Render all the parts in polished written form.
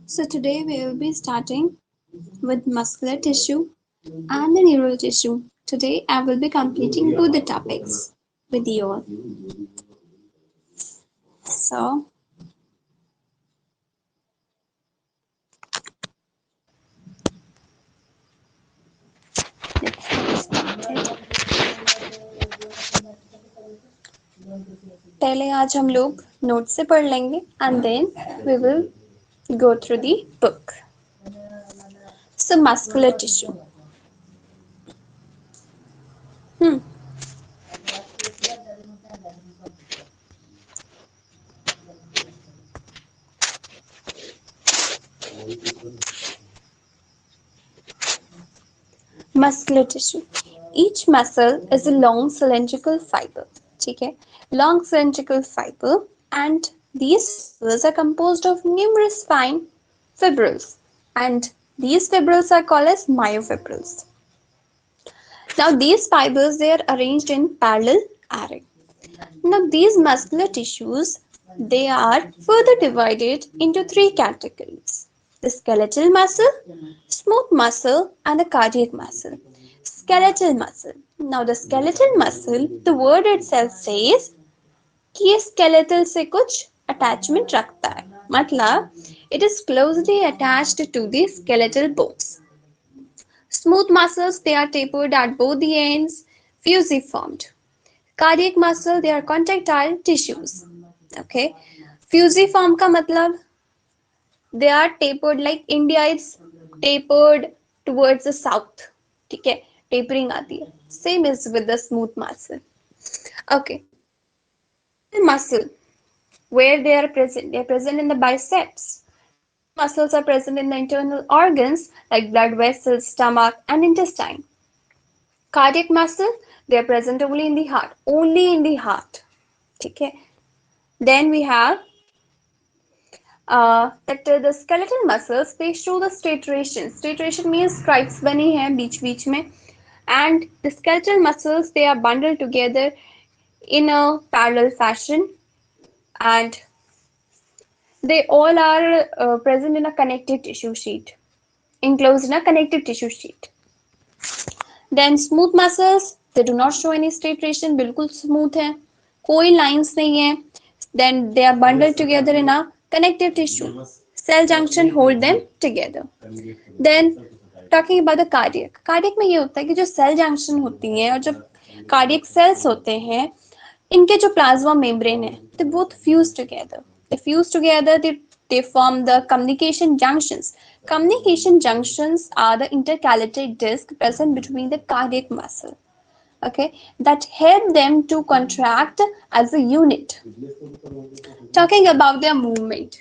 So today we will be starting with muscular tissue and the neural tissue. Today I will be completing both the topics with you all. So let's get started. पहले आज हम लोग note से पढ़ लेंगे and then we will go through the book. So muscular tissue. Hmm. Muscular tissue. Each muscle is a long cylindrical fiber. ठीक है? Long cylindrical fiber, and these fibers are composed of numerous fine fibrils, and these fibrils are called as myofibrils. Now these fibers, they are arranged in parallel array. Now these muscular tissues, they are further divided into three categories: the skeletal muscle, smooth muscle, and the cardiac muscle. Skeletal muscle. Now the skeletal muscle, the word itself says कि ये skeletal से कुछ attachment रखता है, मतलब it is closely attached to the skeletal bones. Smooth muscles, they are tapered at both the ends, fusiformed. Cardiac muscle, they are contractile tissues. Okay, fusiform का मतलब they are tapered, like India is tapered towards the south. ठीक है, tapering आती है. Same is with the smooth muscle. Okay, muscle, where they are present in the biceps. Muscles are present in the internal organs like blood vessels, stomach, and intestine. Cardiac muscle, they are present only in the heart, only in the heart. Okay. Then we have that the skeletal muscles, they show the striation. Striation means stripes बनी है बीच में, and the skeletal muscles, they are bundled together in a parallel fashion, and they all are present in a connective tissue sheet, enclosed in a connective tissue sheet. Then smooth muscles, they do not show any striation, बिल्कुल smooth है, कोई lines नहीं है. Then they are bundled together in a connective tissue. Cell junction hold them together. Then talking about the cardiac. Cardiac में ये होता है कि जो cell junction होती हैं और जो cardiac cells होते हैं, इनके जो plasma membrane है, they both fuse together. They fuse together, they form the communication junctions. Communication junctions are the intercalated disc present between the cardiac muscle, okay, that help them to contract as a unit. Talking about their movement,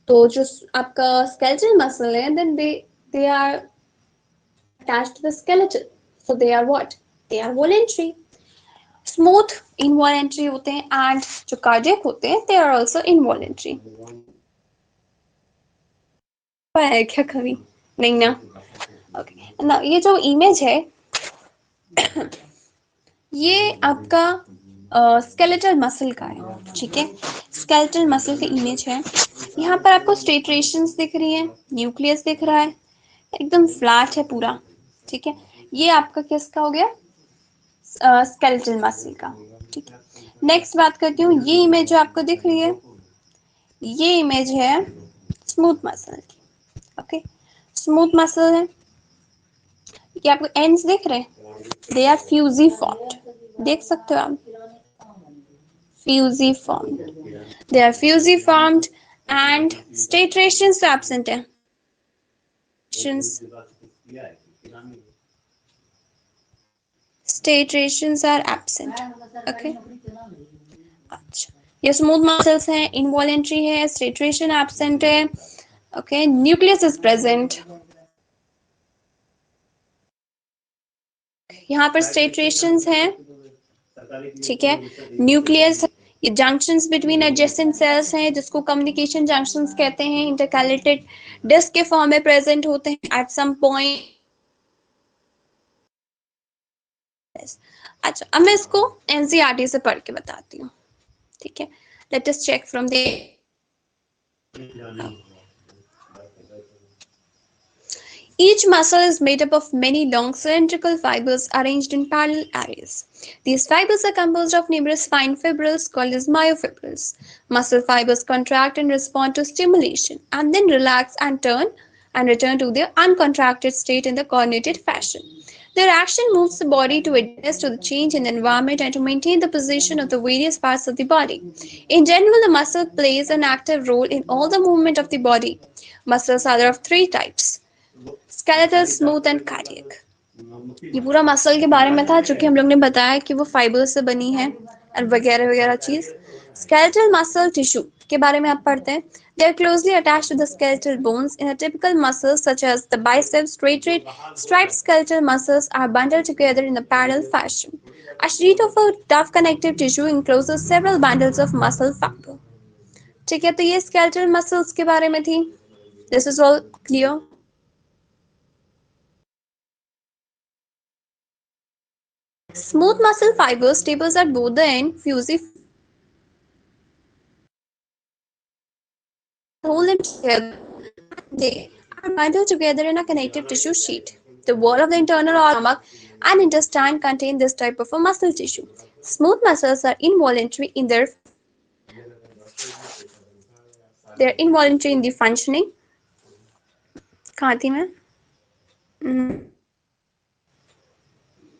तो जो आपका skeletal muscle है, then they are attached to the skeleton, so they are what? They are voluntary. Smooth involuntary होते हैं, and जो cardiac होते हैं, they are also involuntary. है क्या कभी नहीं ना? ओके, ना ये जो इमेज है ये आपका स्केलेटल मसल का है. ठीक है, स्केलेटल मसल की इमेज है. यहाँ पर आपको स्ट्रेटरेशंस दिख रही है, न्यूक्लियस दिख रहा है, एकदम फ्लैट है पूरा. ठीक है, ये आपका किसका हो गया? स्केलेटल मसल का. ठीक है, नेक्स्ट बात करती हूँ. ये इमेज जो आपको दिख रही है, ये इमेज है स्मूथ मसल की. ओके, स्मूथ मसल है, ये आपको एंड्स दिख रहे हैं, दे आर फ्यूजिफॉर्म्ड. देख सकते हो आप, fusiformed. They are fusiformed, and striations absent है. Striations are absent. Okay. अच्छा, ये स्मूथ मसल्स हैं, इनवॉलेंट्री है, स्ट्रेट्रेशन एब्सेंट है. Okay, nucleus is present. यहाँ पर स्ट्रेट्रेशंस हैं. ठीक है, न्यूक्लियस, ये जंक्शंस बिटवीन एडजेसेंट सेल्स हैं जिसको कम्युनिकेशन जंक्शंस कहते हैं, इंटरकैलेटेड डिस्क के फॉर्म में प्रेजेंट होते हैं एट सम पॉइंट. अच्छा, अब मैं इसको एनसीईआरटी से पढ़ के बताती हूँ. ठीक है, let us check from the Each muscle is made up of many long cylindrical fibers arranged in parallel areas. These fibers are composed of numerous fine fibrils called as myofibrils. Muscle fibers contract and respond to stimulation and then relax and return to their uncontracted state in the coordinated fashion. Their action moves the body to adjust to the change in the environment and to maintain the position of the various parts of the body. In general, the muscle plays an active role in all the movement of the body. Muscles are of three types: skeletal, smooth and cardiac. ये पूरा muscle के बारे में था, जो कि हम लोग ने बताया कि वो फाइबर से बनी है और वगैरह वगैरह चीज। स्केलेटल मसल टिश्यू के बारे में आप पढ़ते हैं। They are closely attached to the skeletal bones. In a typical muscle, such as the biceps, striped skeletal muscles are bundled together in a parallel fashion. A sheet of a tough connective tissue encloses several bundles of muscle fiber. ठीक है, तो ये skeletal muscles के बारे में थी। This is all clear. Smooth muscle fibers tapers at both the end, fusey hold them together. They are bundled together in a connective tissue sheet. The wall of the internal stomach and intestine contain this type of a muscle tissue. Smooth muscles are involuntary in their they are involuntary in the functioning. कहाँ थी मैं?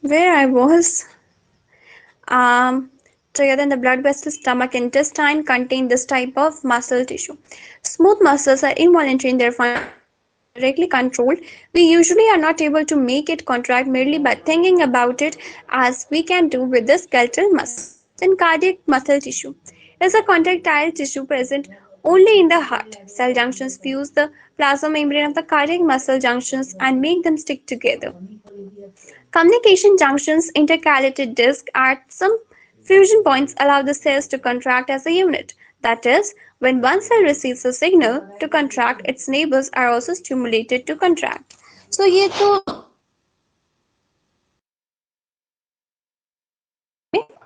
Where I was. Together in the blood vessels, stomach, intestine contain this type of muscle tissue. Smooth muscles are involuntary in their function. Directly controlled, we usually are not able to make it contract merely by thinking about it, as we can do with the skeletal muscle. In cardiac muscle tissue is a contractile tissue present only in the heart. Cell junctions fuse the plasma membrane of the cardiac muscle junctions and make them stick together. Communication junctions, intercalated disc at some fusion points allow the cells to contract as a unit. That is, when one cell receives a signal to contract, its neighbors are also stimulated to contract. So ये तो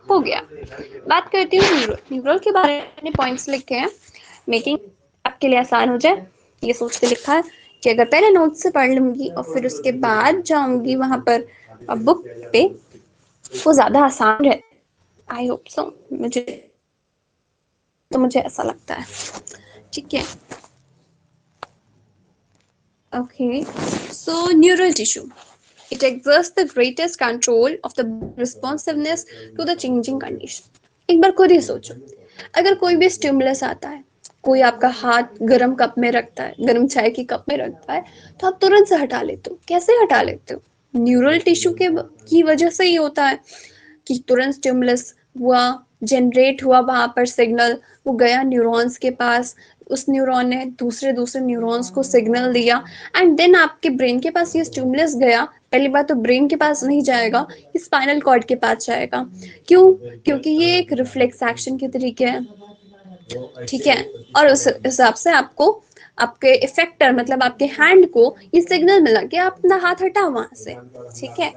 हो गया। बात करती हूँ neural. Neural के बारे में पॉइंट्स लिखे हैं, मेकिंग आपके लिए आसान हो जाए ये सोच के लिखा है कि अगर पहले नोट से पढ़ लूंगी और फिर उसके बाद जाऊंगी वहां पर बुक पे, वो ज्यादा आसान है। आई होप सो, मुझे ऐसा लगता है। ठीक है, okay. So neural tissue, it exerts the greatest control of the responsiveness to the changing condition। एक बार खुद ही सोचो, अगर कोई भी स्टिमुलस आता है, कोई आपका हाथ गर्म कप में रखता है, गर्म चाय की कप में रखता है, तो आप तुरंत से हटा लेते हो। कैसे हटा लेते हो? न्यूरल टिश्यू के की वजह से ही होता है कि तुरंत स्टिमुलस हुआ, जनरेट हुआ वहां पर सिग्नल, वो गया न्यूरॉन्स के पास, उस न्यूरॉन ने दूसरे दूसरे न्यूरॉन्स को सिग्नल दिया एंड देन आपके ब्रेन के पास ये स्टिमुलस गया। पहली बात तो ब्रेन के पास नहीं जाएगा, ये स्पाइनल कॉर्ड के पास जाएगा। क्यों? क्योंकि ये एक रिफ्लेक्स एक्शन के तरीके है। ठीक है, और उस हिसाब से आपको आपके इफेक्टर मतलब आपके हैंड को ये सिग्नल मिला कि आप अपना हाथ हटाओ वहां से। ठीक है,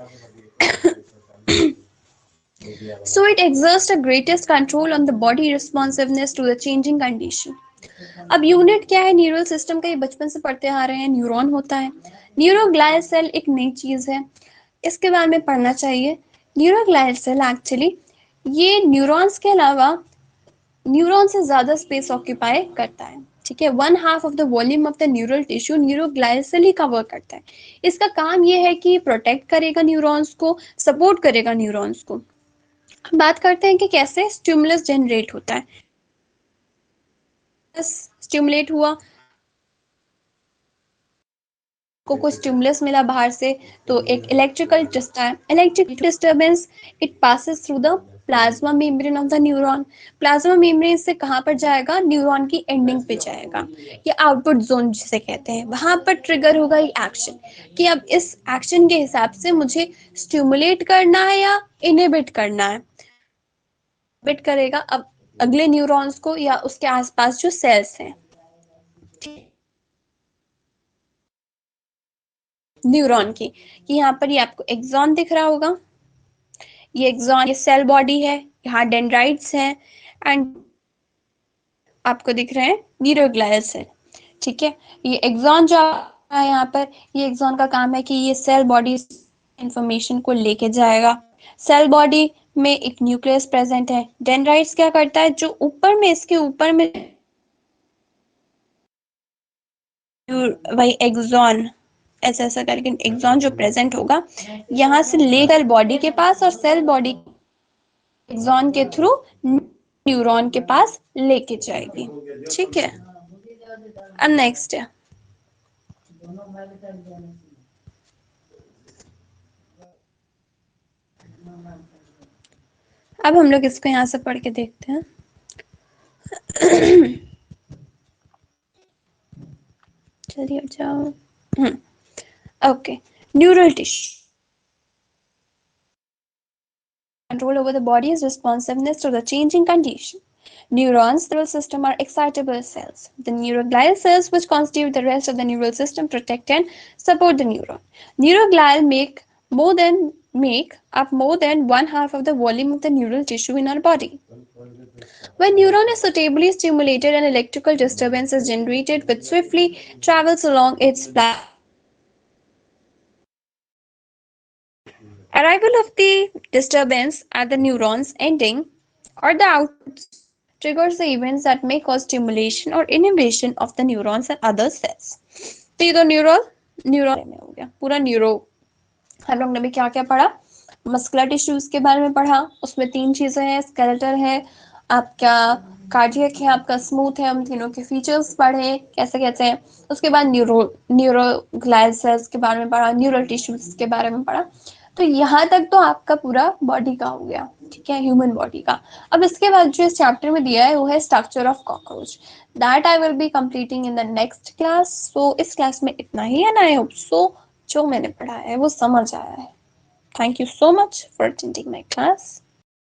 so it exerts the greatest control on the body responsiveness to the changing condition। अब यूनिट क्या है न्यूरल सिस्टम का? ये बचपन से पढ़ते आ रहे हैं, न्यूरॉन होता है। न्यूरोग्लायल सेल एक नई चीज है, इसके बारे में पढ़ना चाहिए। न्यूरोग्लायल सेल एक्चुअली ये न्यूरॉन्स के अलावा न्यूरॉन से ज्यादा स्पेस ऑक्यूपाई करता है। ठीक है, 1/2 of the volume of the neural tissue neuroglial cell ही कवर करता है। इसका काम ये है कि प्रोटेक्ट करेगा न्यूरॉन्स को, सपोर्ट करेगा न्यूरॉन्स को। बात करते हैं कि कैसे स्टिमुलस जनरेट होता है। स्टिमुलेट हुआ, को कोई स्टिमुलस मिला बाहर से, तो एक electrical disturbance it passes through the plasma membrane of the neuron. Plasma membrane से कहां पर जाएगा? न्यूरॉन की एंडिंग पे जाएगा, ये आउटपुट जोन जिसे कहते हैं। वहां पर ट्रिगर होगा ये एक्शन कि अब इस एक्शन के हिसाब से मुझे स्टिमुलेट करना है या इनहिबिट करना है। इनहिबिट करेगा अब अगले न्यूरॉन्स को या उसके आसपास जो सेल्स हैं। न्यूरॉन की कि यहाँ पर ये आपको एक्सॉन दिख रहा होगा, ये एक्सॉन, ये सेल बॉडी है, यहाँ डेंड्राइट्स हैं एंड आपको दिख रहे हैं न्यूरोग्लायल सेल। ठीक है, ये एक्सॉन जो यहाँ पर ये एक्सॉन का काम है कि ये सेल बॉडी इंफॉर्मेशन को लेके जाएगा। सेल बॉडी में एक न्यूक्लियस प्रेजेंट है। डेंड्राइट्स क्या करता है, जो ऊपर में इसके ऊपर में वही एक्सॉन ऐसा ऐसा करके एक्सॉन जो प्रेजेंट होगा यहाँ से लेकर बॉडी के पास, और सेल बॉडी एक्सॉन के थ्रू न्यूरॉन के पास लेके जाएगी। ठीक है, अब नेक्स्ट है अब हम लोग इसको यहाँ से पढ़ के देखते हैं। चलिए जाओ। Okay, neural tissue control over the body's responsiveness to the changing condition. Neurons, the neural system, are excitable cells. The neuroglial cells, which constitute the rest of the neural system, protect and support the neuron. Neuroglial make up more than one half of the volume of the neural tissue in our body. When neuron is suitably stimulated, an electrical disturbance is generated which swiftly travels along its platform. Arrival of the disturbance at the neuron's ending or the output triggers the events that may cause stimulation or inhibition of the neurons and other cells. तो ये तो neural में हो गया पूरा neuro. हम लोग ने भी क्या क्या पढ़ा, मस्कुलर टिश्यूज के बारे में पढ़ा, उसमें 3 चीजें हैं, स्केलेटल है, आपका कार्डियक है, आपका स्मूथ है। हम तीनों के फीचर्स पढ़े कैसे कैसे हैं। उसके बाद न्यूरोग्लाइल सेल्स के बारे में पढ़ा, न्यूरल टिश्यूज के बारे में पढ़ा। तो यहाँ तक तो आपका पूरा बॉडी का हो गया, ठीक है, ह्यूमन बॉडी का। अब इसके बाद जो इस चैप्टर में दिया है वो है structure of cockroach. That I will be completing in the next class. So इस क्लास में इतना ही है, आई होप सो जो मैंने पढ़ा है वो समझ आया है। Thank you so much for attending my class.